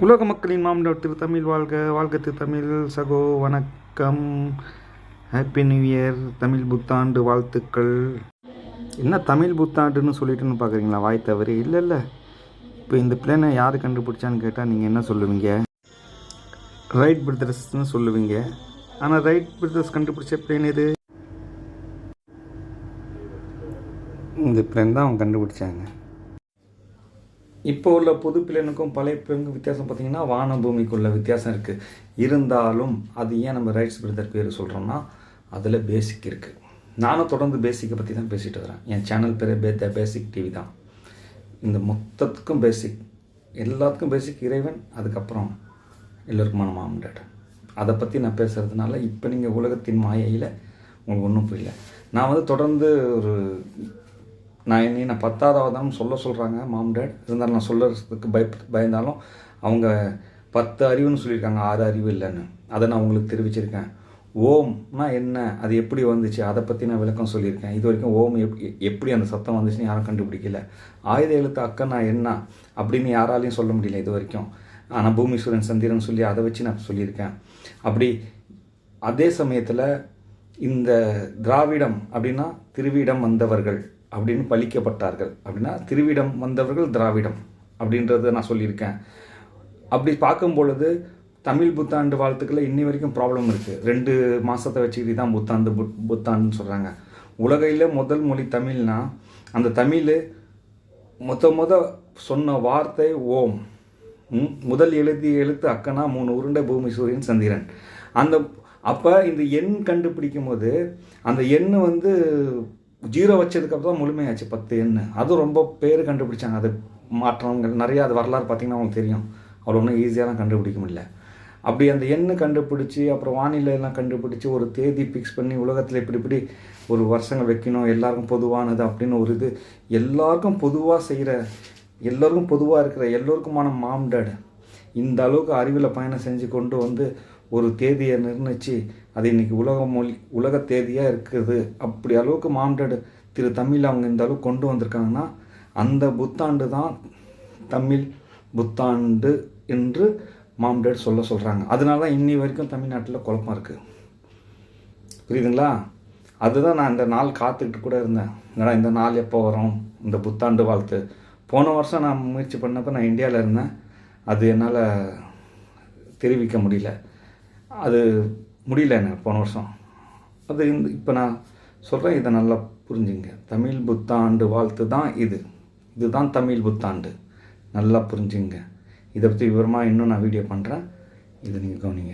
உலக மக்களின் மாமன்னர் திருத்தமிழ் வாழ்க, வாழ்க திருத்தமிழ். சகோ வணக்கம், ஹாப்பி நியூ இயர், தமிழ் புத்தாண்டு வாழ்த்துக்கள். என்ன தமிழ் புத்தாண்டுன்னு சொல்லிட்டுன்னு பார்க்குறீங்களா? வாய் தவறு இல்லை. இப்போ இந்த பிளேனை யார் கண்டுபிடிச்சான்னு கேட்டால் நீங்கள் என்ன சொல்லுவீங்க? ரைட் பிரதர்ஸ்னு சொல்லுவீங்க. ஆனால் ரைட் பிரதர்ஸ் கண்டுபிடிச்ச பிளேன் எது? இந்த பிளேன் தான் அவங்க கண்டுபிடிச்சாங்க. இப்போ உள்ள புது பிளேனுக்கும் பழைய பிளேனுக்கும் வித்தியாசம் பார்த்திங்கன்னா வான பூமிக்குள்ள வித்தியாசம் இருக்குது. இருந்தாலும் அது ஏன் நம்ம ரைட்ஸ் பிரதர் பேர் சொல்கிறோம்னா அதில் பேசிக் இருக்குது. நானும் தொடர்ந்து பேசிக்கை பற்றி தான் பேசிகிட்டு வரேன். என் சேனல் பேர் த பேசிக் டிவி தான். இந்த மொத்தத்துக்கும் பேசிக், எல்லாத்துக்கும் பேசிக் இறைவன், அதுக்கப்புறம் எல்லோருக்குமான மாமன்டாட். அதை பற்றி நான் பேசுகிறதுனால இப்போ நீங்கள் உலகத்தின் மாயையில் உங்களுக்கு ஒன்றும் புரியல. நான் தொடர்ந்து நான் 10வது சொல்கிறாங்க மாம் டேட். இருந்தாலும் நான் சொல்கிறதுக்கு பயந்தாலும் அவங்க 10 அறிவுன்னு சொல்லியிருக்காங்க, 6 அறிவு இல்லைன்னு. அதை நான் உங்களுக்கு தெரிவிச்சிருக்கேன். ஓம்னா என்ன, அது எப்படி வந்துச்சு, அதை பற்றி நான் விளக்கம் சொல்லியிருக்கேன். இது வரைக்கும் ஓம் எப்படி அந்த சத்தம் வந்துச்சுன்னு யாரும் கண்டுபிடிக்கல. ஆயுத எழுத்து அக்கன்னா என்ன அப்படின்னு யாராலையும் சொல்ல முடியல இது வரைக்கும். ஆனால் பூமீஸ்வரன் சந்திரன் சொல்லி அதை வச்சு நான் சொல்லியிருக்கேன். அப்படி அதே சமயத்தில் இந்த திராவிடம் அப்படின்னா திருவிடம் வந்தவர்கள் அப்படின்னு பழிக்கப்பட்டார்கள். அப்படின்னா திருவிடம் வந்தவர்கள் திராவிடம் அப்படின்றத நான் சொல்லியிருக்கேன். அப்படி பார்க்கும் பொழுது தமிழ் புத்தாண்டு வாழ்த்துக்களை இன்னி வரைக்கும் ப்ராப்ளம் இருக்குது. 2 மாதத்தை வச்சுக்கிட்டு தான் புத்தாண்டுன்னு சொல்கிறாங்க. உலகையில் முதல் மொழி தமிழ்னா அந்த தமிழ் மொத சொன்ன வார்த்தை ஓம். முதல் எழுத்து அக்கனா 3 உருண்டை பூமி சூரியன் சந்திரன். அப்போ இந்த எண் கண்டுபிடிக்கும் போது அந்த எண் 0 வச்சதுக்கப்புறம் தான் முழுமையாச்சு 10 எண். அதுவும் ரொம்ப பேர் கண்டுபிடிச்சாங்க. அது மாற்றங்கள் நிறையா, அது வரலாறு பார்த்திங்கன்னா அவங்களுக்கு தெரியும். அவ்வளோ ஒன்றும் ஈஸியாகலாம் கண்டுபிடிக்க முடியல. அப்படி அந்த எண்ணு கண்டுபிடிச்சி அப்புறம் வானிலையெல்லாம் கண்டுபிடிச்சி ஒரு தேதி ஃபிக்ஸ் பண்ணி உலகத்தில் இப்படி ஒரு வருஷங்கள் வைக்கணும், எல்லாருக்கும் பொதுவானது அப்படின்னு ஒரு இது, எல்லாருக்கும் பொதுவாக செய்கிற, எல்லோருக்கும் பொதுவாக இருக்கிற எல்லோருக்குமான மாம்டாடு இந்த அளவுக்கு அறிவில் பயணம் செஞ்சு கொண்டு ஒரு தேதியை நிர்ணயித்து அது இன்றைக்கி உலக தேதியாக இருக்குது. அப்படி அளவுக்கு மாம்டாடு திரு தமிழ் அவங்க இந்த அளவுக்கு கொண்டு வந்திருக்காங்கன்னா அந்த புத்தாண்டு தான் தமிழ் புத்தாண்டு என்று மாம்டாடு சொல்கிறாங்க. அதனால தான் இன்னி வரைக்கும் தமிழ்நாட்டில் குழப்பம் இருக்குது. புரியுதுங்களா? அதுதான் நான் இந்த நாள் காத்துக்கிட்டு கூட இருந்தேன். ஏன்னா இந்த நாள் எப்போ வரும், இந்த புத்தாண்டு வாழ்த்து. போன வருஷம் நான் முயற்சி பண்ணப்போ நான் இந்தியாவில் இருந்தேன். அது என்னால் தெரிவிக்க முடியல. அது முடியல எனக்கு போன வருஷம். அது இப்போ நான் சொல்கிறேன், இதை நல்லா புரிஞ்சுங்க. தமிழ் புத்தாண்டு வாழ்த்து தான் இதுதான் தமிழ் புத்தாண்டு. நல்லா புரிஞ்சுங்க. இதை பற்றி விவரமாக இன்னும் நான் வீடியோ பண்ணுறேன். இதை நீங்கள் கவனிங்க.